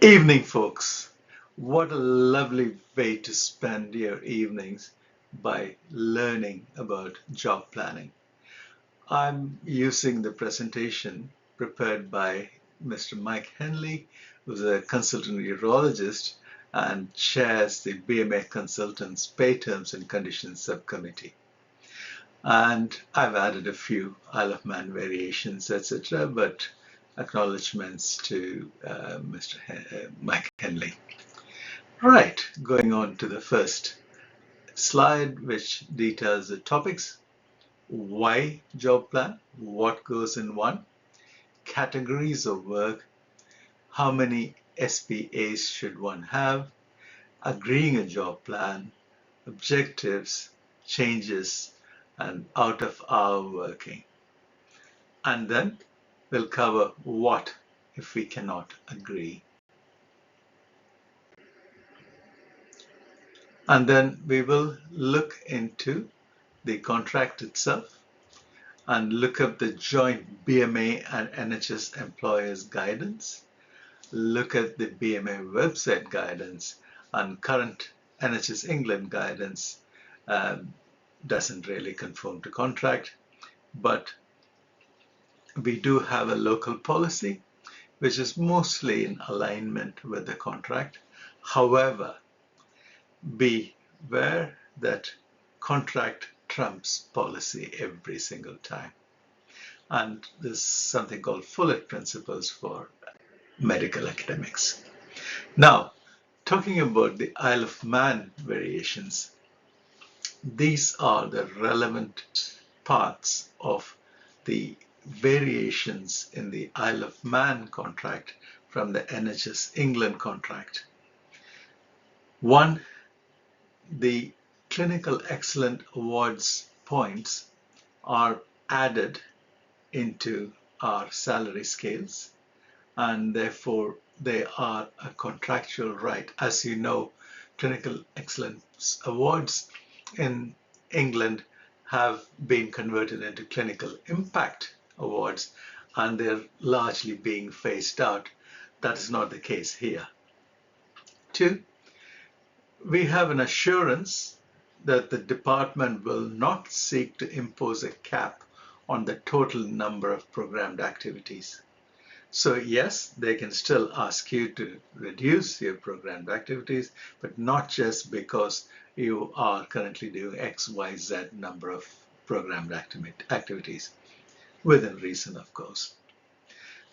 Evening, folks. What a lovely way to spend your evenings by learning about job planning. I'm using the presentation prepared by Mr. Mike Henley, who's a consultant urologist and chairs the BMA Consultants Pay Terms and Conditions Subcommittee. And I've added a few Isle of Man variations, etc., but acknowledgements to Mike Henley. Right, going on to the first slide, which details the topics. Why job plan? What goes in one? Categories of work. How many SPAs should one have? Agreeing a job plan. Objectives, changes, and out of hour working. And then we'll cover what if we cannot agree. And then we will look into the contract itself and look up the joint BMA and NHS employers guidance, look at the BMA website guidance, and current NHS England guidance doesn't really conform to contract, but we do have a local policy which is mostly in alignment with the contract. However, beware that contract trumps policy every single time. And there's something called Fuller principles for medical academics. Now, talking about the Isle of Man variations, these are the relevant parts of the variations in the Isle of Man contract from the NHS England contract. One, the Clinical Excellence Awards points are added into our salary scales, and therefore they are a contractual right. As you know, Clinical Excellence Awards in England have been converted into Clinical Impact Awards, and they're largely being phased out. That is not the case here. Two, we have an assurance that the department will not seek to impose a cap on the total number of programmed activities. So yes, they can still ask you to reduce your programmed activities, but not just because you are currently doing X, Y, Z number of programmed activities, within reason, of course.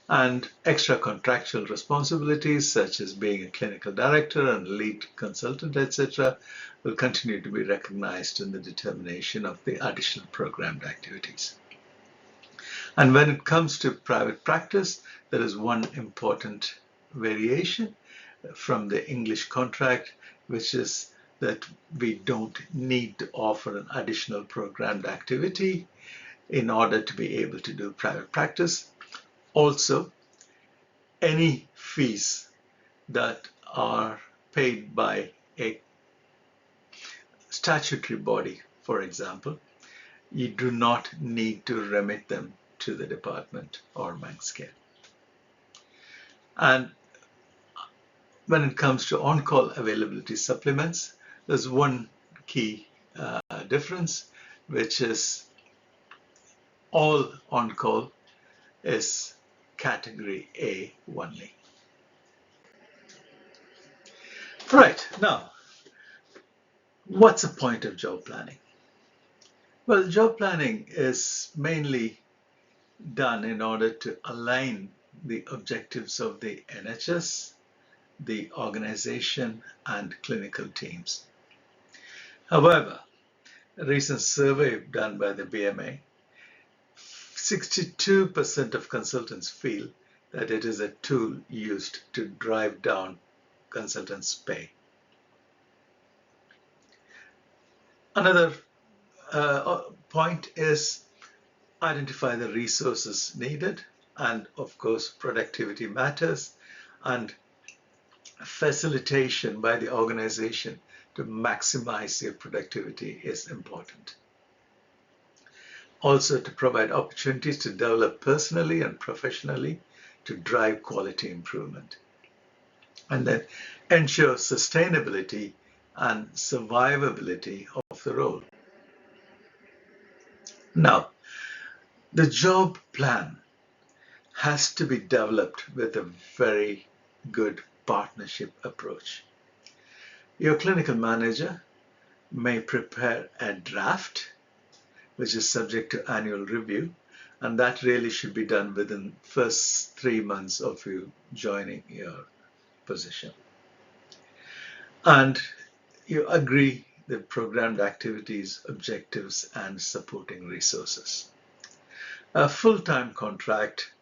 And extra contractual responsibilities, such as being a clinical director and lead consultant, etc., will continue to be recognized in the determination of the additional programmed activities. And when it comes to private practice, there is one important variation from the English contract, which is that we don't need to offer an additional programmed activity in order to be able to do private practice. Also, any fees that are paid by a statutory body, for example, you do not need to remit them to the department or bank scale. And when it comes to on-call availability supplements, there's one key difference, which is all on-call is category A only. Right, now, what's the point of job planning? Well, job planning is mainly done in order to align the objectives of the NHS, the organization, and clinical teams. However, a recent survey done by the BMA, 62% of consultants feel that it is a tool used to drive down consultants' pay. Another point is identify the resources needed, and of course productivity matters, and facilitation by the organization to maximize your productivity is important. Also, to provide opportunities to develop personally and professionally to drive quality improvement. and then ensure sustainability and survivability of the role. Now, the job plan has to be developed with a very good partnership approach. Your clinical manager may prepare a draft, which is subject to annual review, and that really should be done within first 3 months of you joining your position. And you agree the programmed activities, objectives, and supporting resources. A full-time contract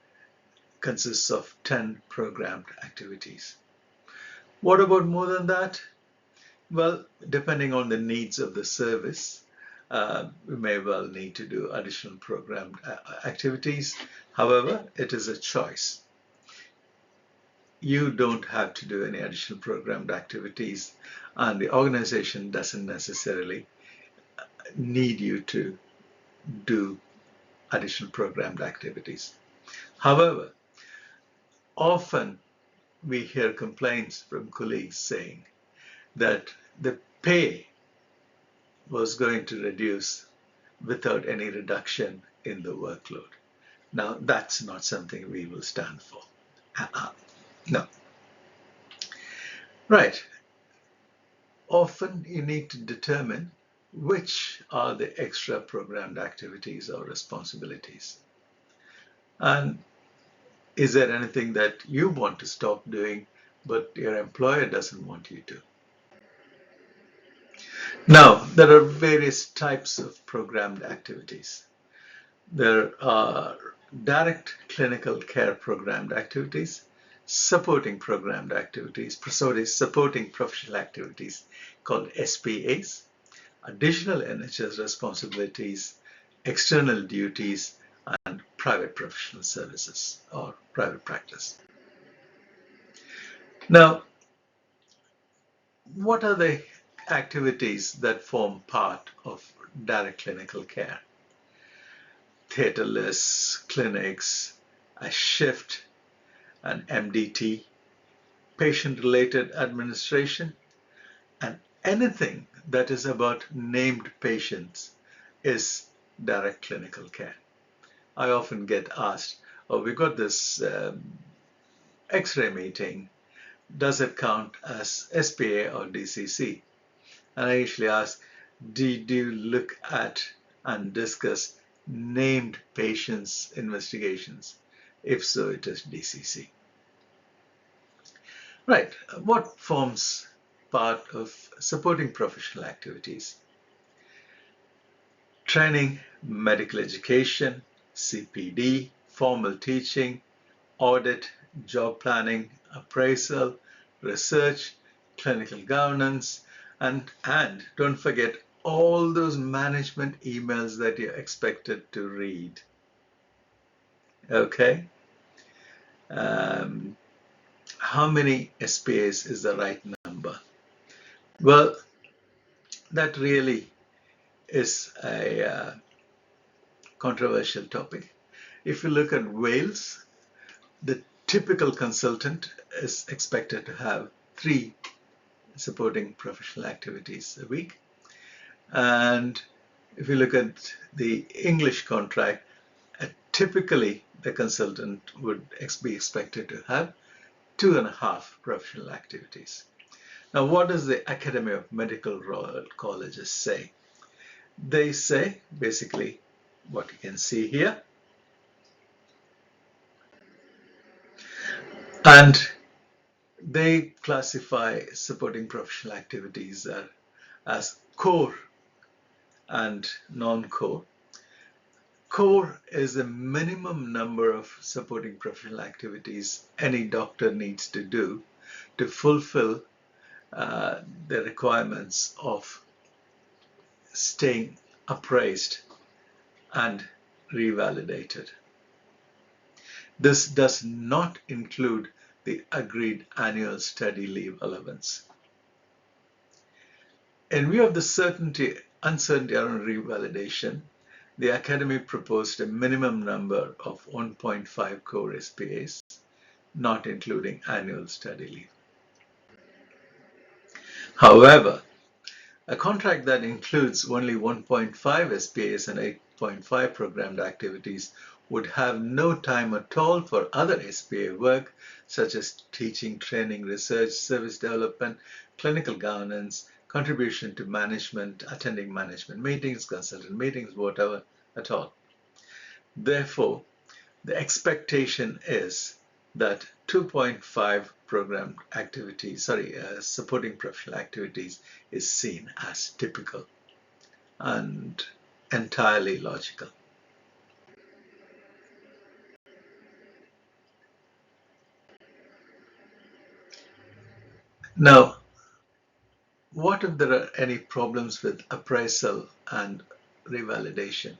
consists of 10 programmed activities. What about more than that? Well, depending on the needs of the service, we may well need to do additional programmed activities. However, it is a choice. You don't have to do any additional programmed activities, and the organization doesn't necessarily need you to do additional programmed activities. However, often we hear complaints from colleagues saying that the pay was going to reduce without any reduction in the workload. Now, that's not something we will stand for. No. Right. Often you need to determine which are the extra programmed activities or responsibilities. And is there anything that you want to stop doing, but your employer doesn't want you to? Now, there are various types of programmed activities. There are direct clinical care programmed activities, supporting programmed activities, supporting professional activities called SPAs, additional NHS responsibilities, external duties, and private professional services or private practice. Now, what are the activities that form part of direct clinical care? Theatre lists, clinics, a shift, an MDT, patient-related administration, and anything that is about named patients is direct clinical care. I often get asked, oh, we got this X-ray meeting, does it count as SPA or DCC? And I usually ask, did you look at and discuss named patients' investigations? If so, it is DCC. Right, what forms part of supporting professional activities? Training, medical education, CPD, formal teaching, audit, job planning, appraisal, research, clinical governance, and don't forget all those management emails that you're expected to read. Okay? How many SPAs is the right number? Well, that really is a controversial topic. If you look at Wales, the typical consultant is expected to have 3 supporting professional activities a week. And if you look at the English contract, typically the consultant would be expected to have 2.5 professional activities. Now, what does the Academy of Medical Royal Colleges say? They say basically what you can see here. And they classify supporting professional activities as core and non-core. Core is the minimum number of supporting professional activities any doctor needs to do to fulfill the requirements of staying appraised and revalidated. This does not include the agreed annual study leave allowance. In view of the uncertainty around revalidation, the Academy proposed a minimum number of 1.5 core SPAs, not including annual study leave. However, a contract that includes only 1.5 SPAs and 8.5 programmed activities would have no time at all for other SPA work, such as teaching, training, research, service development, clinical governance, contribution to management, attending management meetings, consultant meetings, whatever at all. Therefore, the expectation is that 2.5 programmed activities, supporting professional activities is seen as typical and entirely logical. Now, what if there are any problems with appraisal and revalidation?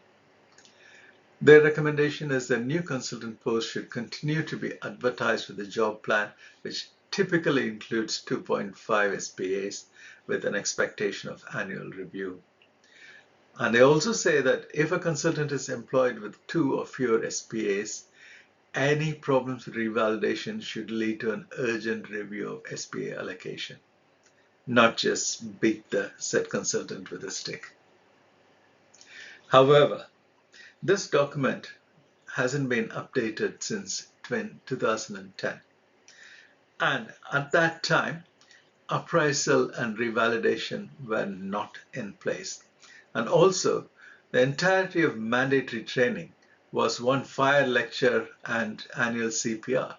Their recommendation is that new consultant posts should continue to be advertised with a job plan, which typically includes 2.5 SPAs with an expectation of annual review. And they also say that if a consultant is employed with 2 or fewer SPAs, any problems with revalidation should lead to an urgent review of SPA allocation, not just beat the said consultant with a stick. However, this document hasn't been updated since 2010. And at that time, appraisal and revalidation were not in place. And also, the entirety of mandatory training was one fire lecture and annual CPR.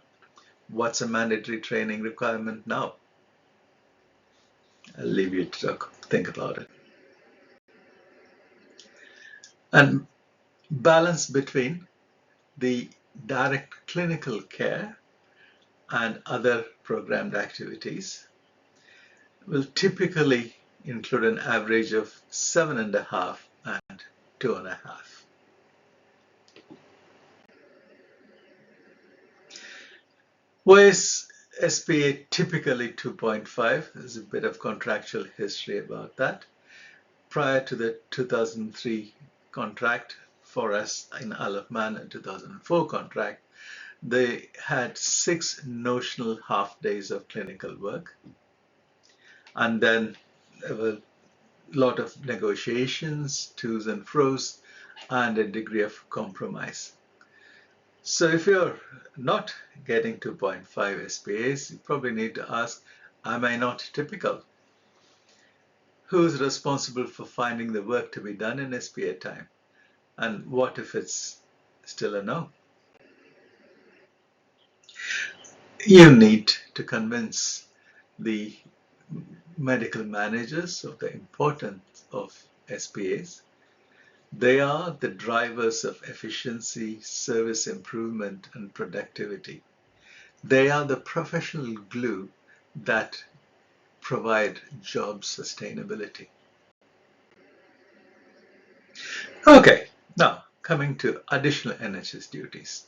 What's a mandatory training requirement now? I'll leave you to think about it. And balance between the direct clinical care and other programmed activities will typically include an average of 7.5 and 2.5. Why is SPA typically 2.5? There's a bit of contractual history about that. Prior to the 2003 contract for us in Isle of Man and 2004 contract, they had 6 notional half days of clinical work. And then there were a lot of negotiations, to's and fro's, and a degree of compromise. So if you're not getting 2.5 SPAs, you probably need to ask, am I not typical? Who's responsible for finding the work to be done in SPA time? And what if it's still a no? You need to convince the medical managers of the importance of SPAs. They are the drivers of efficiency, service improvement, and productivity. They are the professional glue that provide job sustainability. Okay, now coming to additional NHS duties.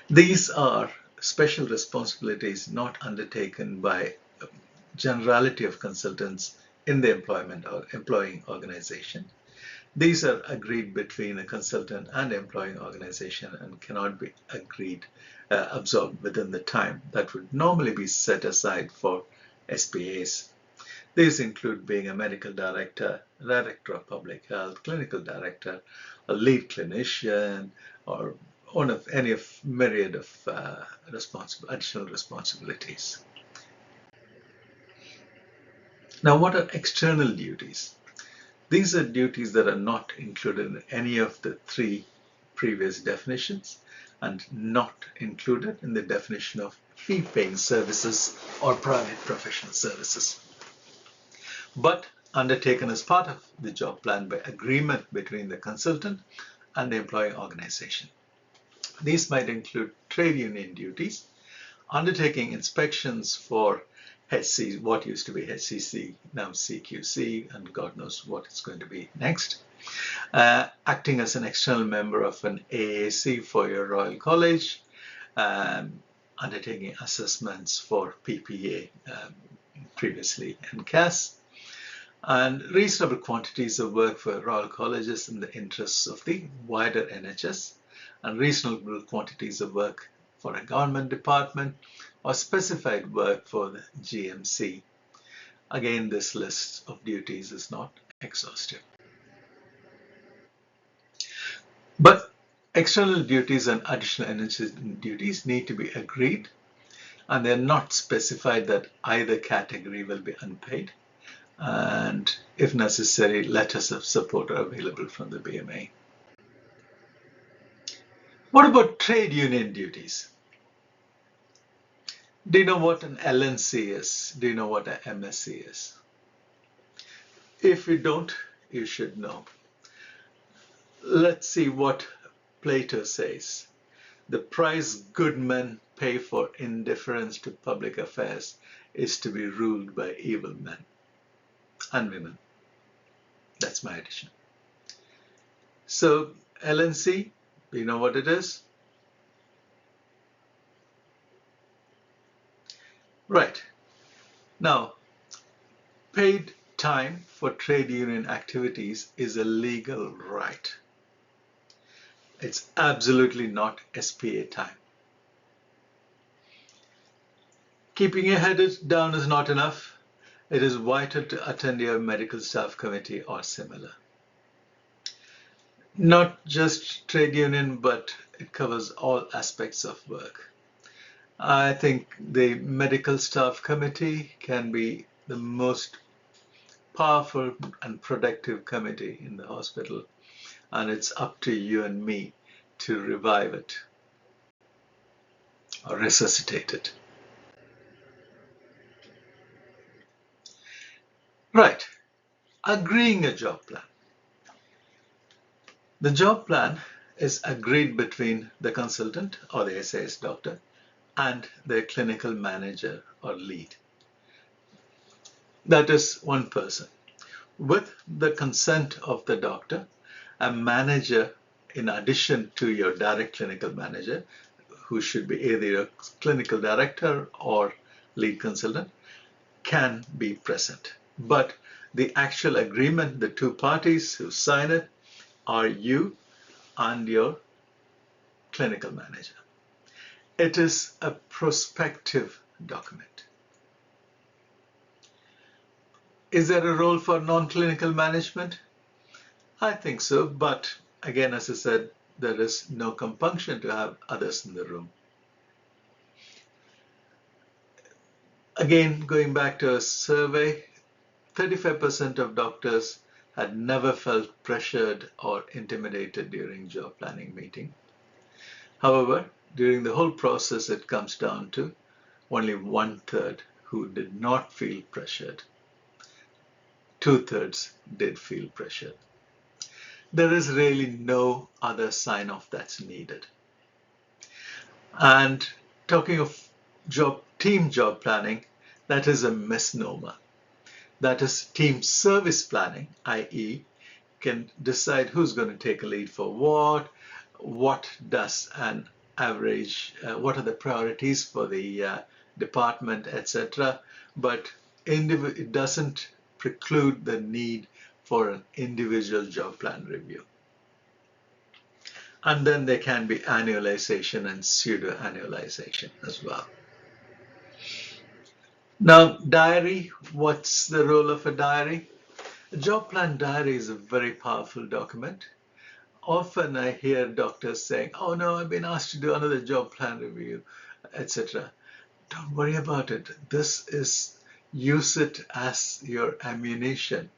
These are special responsibilities not undertaken by a generality of consultants in the employment or employing organization. These are agreed between a consultant and employing organization and cannot be absorbed within the time that would normally be set aside for SPAs. These include being a medical director, director of public health, clinical director, a lead clinician, or one of any of myriad of additional responsibilities. Now, what are external duties? These are duties that are not included in any of the 3 previous definitions and not included in the definition of fee-paying services or private professional services, but undertaken as part of the job plan by agreement between the consultant and the employing organization. These might include trade union duties, undertaking inspections for what used to be HCC, now CQC, and God knows what it's going to be next. Acting as an external member of an AAC for your Royal College, undertaking assessments for PPA, previously NCAS, and reasonable quantities of work for Royal Colleges in the interests of the wider NHS, and reasonable quantities of work for a government department or specified work for the GMC, Again, this list of duties is not exhaustive. But external duties and additional energy duties need to be agreed, and they're not specified that either category will be unpaid. And if necessary, letters of support are available from the BMA. What about trade union duties? Do you know what an LNC is? Do you know what an MSC is? If you don't, you should know. Let's see what Plato says. The price good men pay for indifference to public affairs is to be ruled by evil men and women. That's my addition. So LNC, do you know what it is? Right. Now, paid time for trade union activities is a legal right. It's absolutely not SPA time. Keeping your head down is not enough. It is vital to attend your medical staff committee or similar. Not just trade union, but it covers all aspects of work. I think the medical staff committee can be the most powerful and productive committee in the hospital, and it's up to you and me to revive it or resuscitate it. Right, agreeing a job plan. The job plan is agreed between the consultant or the SAS doctor and their clinical manager or lead. That is one person. With the consent of the doctor, a manager, in addition to your direct clinical manager, who should be either your clinical director or lead consultant, can be present. But the actual agreement, the two parties who sign it, are you and your clinical manager. It is a prospective document. Is there a role for non-clinical management? I think so, but again, as I said, there is no compunction to have others in the room. Again, going back to a survey, 35% of doctors had never felt pressured or intimidated during job planning meeting. However, during the whole process, it comes down to only 1/3 who did not feel pressured. 2/3 did feel pressured. There is really no other sign off that's needed. And talking of team job planning, that is a misnomer. That is team service planning, i.e., can decide who's going to take a lead for what does an average, what are the priorities for the department, etc. But it doesn't preclude the need for an individual job plan review. And then there can be annualization and pseudo-annualization as well. Now, diary, what's the role of a diary? A job plan diary is a very powerful document. Often I hear doctors saying, oh no, I've been asked to do another job plan review, etc. Don't worry about it. Use it as your ammunition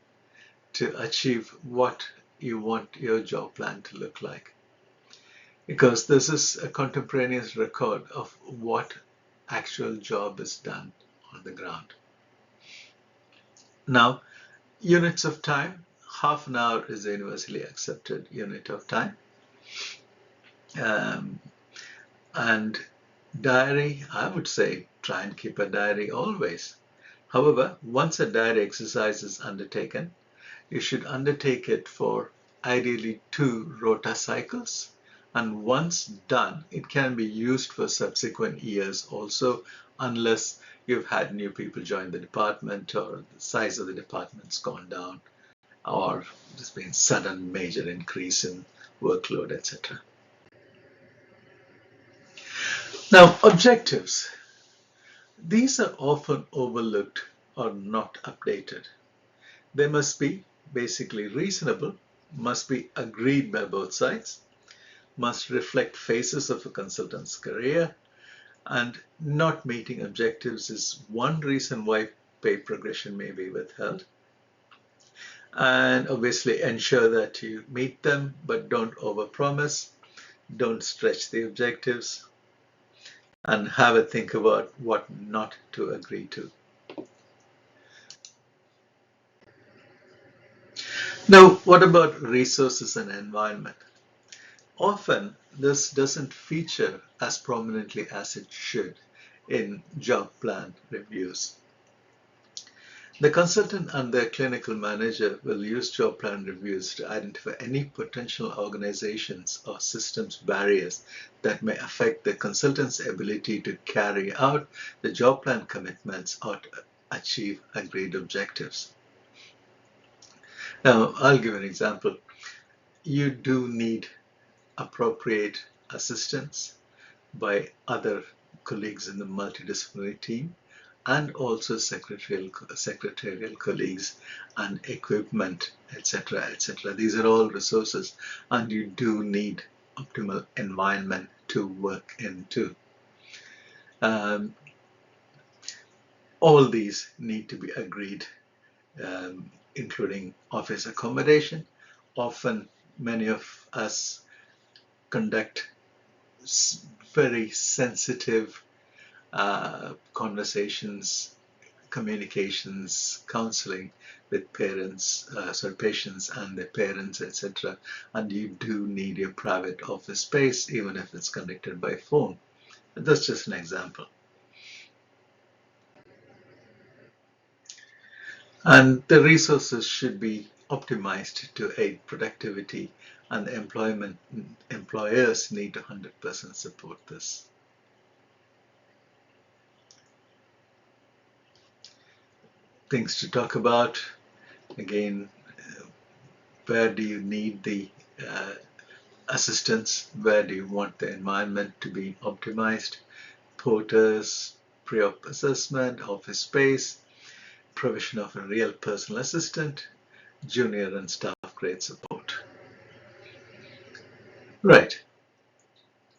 to achieve what you want your job plan to look like. Because this is a contemporaneous record of what actual job is done on the ground. Now, units of time, half an hour is a universally accepted unit of time. And diary, I would say try and keep a diary always. However, once a diary exercise is undertaken, you should undertake it for ideally 2 rota cycles. And once done, it can be used for subsequent years also, unless you've had new people join the department or the size of the department's gone down or there's been sudden major increase in workload, etc. Now, objectives. These are often overlooked or not updated. They must be basically reasonable, must be agreed by both sides, must reflect phases of a consultant's career, and not meeting objectives is one reason why pay progression may be withheld. And obviously ensure that you meet them, but don't overpromise, don't stretch the objectives, and have a think about what not to agree to. Now, what about resources and environment? Often, this doesn't feature as prominently as it should in job plan reviews. The consultant and their clinical manager will use job plan reviews to identify any potential organizations or systems barriers that may affect the consultant's ability to carry out the job plan commitments or to achieve agreed objectives. Now, I'll give an example. You do need appropriate assistance by other colleagues in the multidisciplinary team, and also secretarial colleagues and equipment, etc., etc. These are all resources, and you do need optimal environment to work into. All these need to be agreed, including office accommodation. Often, many of us conduct very sensitive conversations, communications, counseling with patients and their parents, etc. And you do need your private office space, even if it's conducted by phone. That's just an example. And the resources should be optimized to aid productivity, and employers need to 100% support this. Things to talk about. Again, where do you need the assistance? Where do you want the environment to be optimized? Porters, pre-op assessment, office space, provision of a real personal assistant, junior and staff grade support. Right.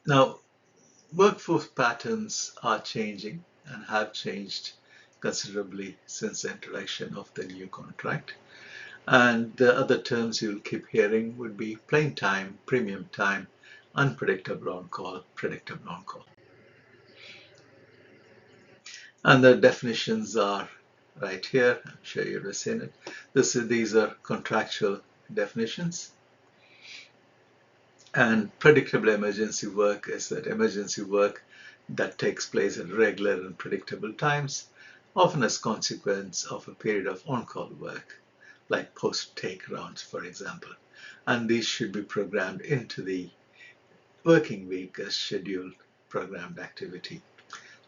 Now, workforce patterns are changing and have changed considerably since the introduction of the new contract. And the other terms you'll keep hearing would be plain time, premium time, unpredictable on-call, predictable on-call. And the definitions are right here. I'm sure you've seen it. These are contractual definitions. And predictable emergency work is that emergency work that takes place at regular and predictable times, often as consequence of a period of on-call work, like post-take rounds, for example. And these should be programmed into the working week as scheduled programmed activity.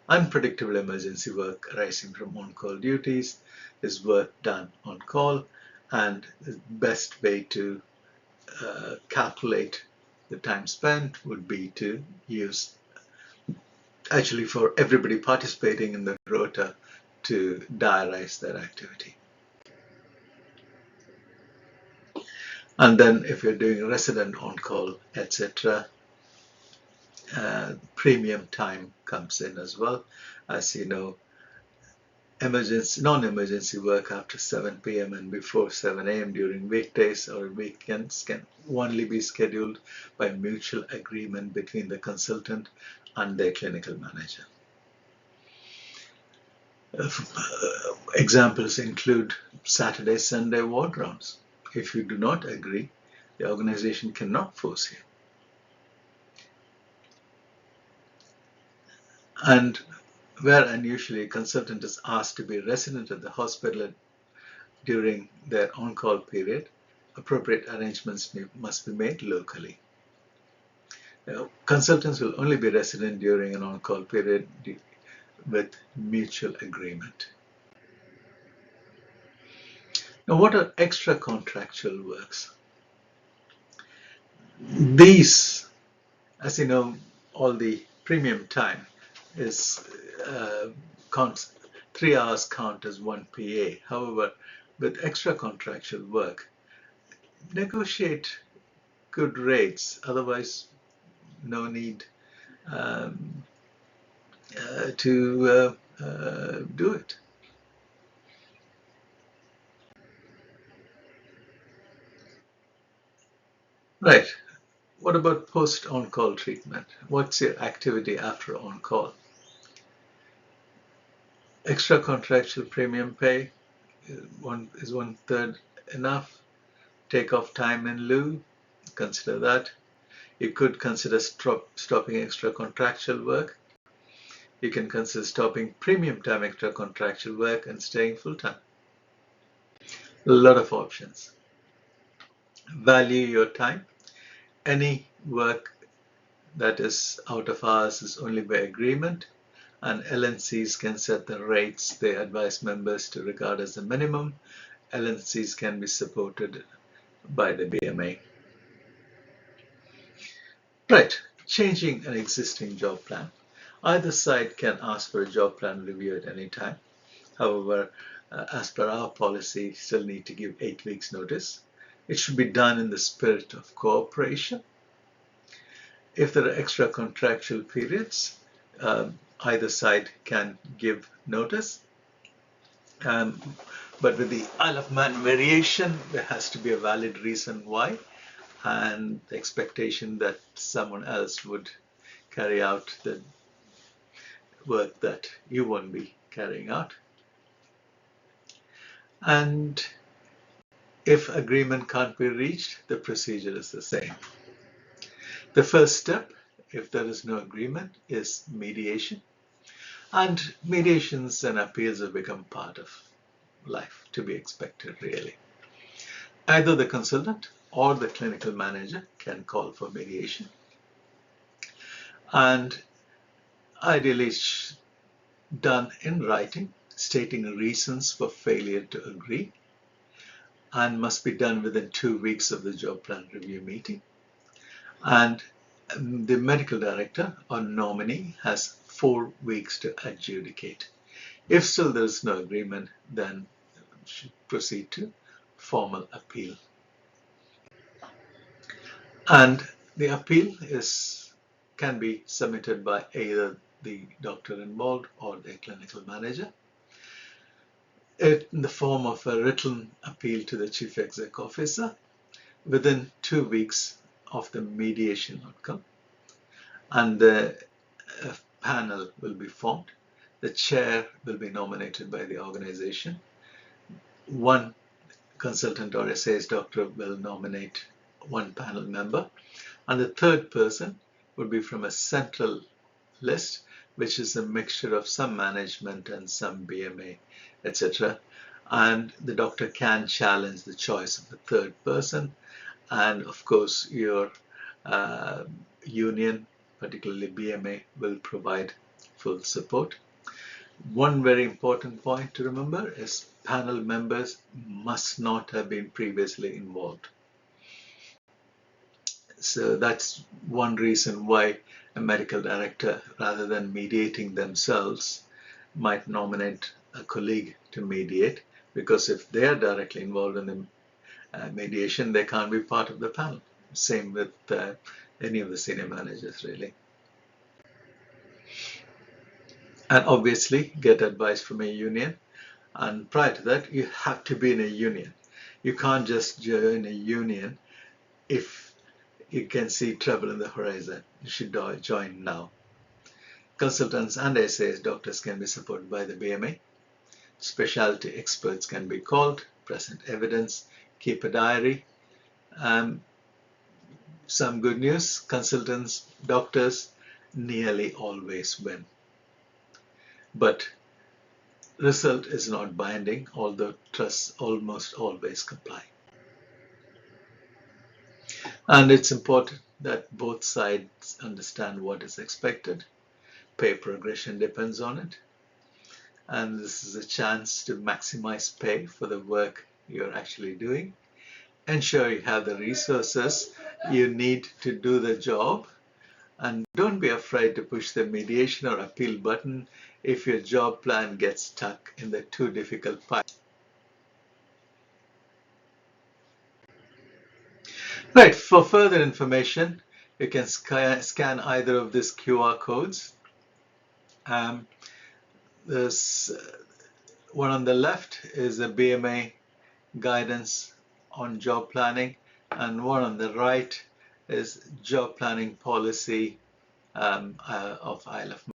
Unpredictable emergency work arising from on-call duties is work done on call, and the best way to calculate the time spent would be to use, actually, for everybody participating in the rota to diarize their activity. And then if you're doing resident on call, etc., premium time comes in as well. As you know, non-emergency work after 7 p.m. and before 7 a.m. during weekdays or weekends can only be scheduled by mutual agreement between the consultant and their clinical manager. Examples include Saturday, Sunday ward rounds. If you do not agree, the organization cannot force you. And where unusually a consultant is asked to be resident at the hospital during their on-call period, appropriate arrangements must be made locally. Now, consultants will only be resident during an on-call period with mutual agreement. Now, what are extra contractual works? These, as you know, all the premium time is 3 hours count as 1 PA. However, with extra contractual work, negotiate good rates. Otherwise, no need um, to do it. Right. What about post on-call treatment? What's your activity after on-call? Extra contractual premium pay is 1/3 enough. Take off time in lieu. Consider that. You could consider stopping extra contractual work. You can consider stopping premium time extra contractual work and staying full time. A lot of options. Value your time. Any work that is out of hours is only by agreement, and LNCs can set the rates they advise members to regard as the minimum. LNCs can be supported by the BMA. Right, changing an existing job plan. Either side can ask for a job plan review at any time. However, as per our policy, you still need to give 8 weeks notice. It should be done in the spirit of cooperation. If there are extra contractual periods, either side can give notice. But with the Isle of Man variation, there has to be a valid reason why, and the expectation that someone else would carry out the work that you won't be carrying out. And if agreement can't be reached, the procedure is the same. The first step, if there is no agreement, is mediation. And mediations and appeals have become part of life, to be expected, really. Either the consultant or the clinical manager can call for mediation. And ideally, it's done in writing, stating reasons for failure to agree, and must be done within 2 weeks of the job plan review meeting. And the medical director or nominee has 4 weeks to adjudicate. If still there is no agreement, then should proceed to formal appeal. And the appeal can be submitted by either the doctor involved or the clinical manager in the form of a written appeal to the chief exec officer within 2 weeks of the mediation outcome. And the panel will be formed. The chair will be nominated by the organization. One consultant or SAS doctor will nominate one panel member, and the third person would be from a central list, which is a mixture of some management and some BMA, etc. And the doctor can challenge the choice of the third person, and of course your union, particularly BMA, will provide full support. One very important point to remember is panel members must not have been previously involved. So that's one reason why a medical director, rather than mediating themselves, might nominate a colleague to mediate, because if they are directly involved in the mediation, they can't be part of the panel. Same with any of the senior managers, really. And obviously get advice from a union. And prior to that, you have to be in a union. You can't just join a union if you can see trouble in the horizon. You should join now. Consultants and SAS doctors can be supported by the BMA. Specialty experts can be called, present evidence, keep a diary. Some good news, consultants, doctors nearly always win. But result is not binding, although trusts almost always comply. And it's important that both sides understand what is expected. Pay progression depends on it. And this is a chance to maximize pay for the work you're actually doing. Ensure you have the resources you need to do the job, And don't be afraid to push the mediation or appeal button if your job plan gets stuck in the too difficult part. Right, for further information, you can scan either of these QR codes. This one on the left is a BMA guidance on job planning, and one on the right is job planning policy of Isle of Man.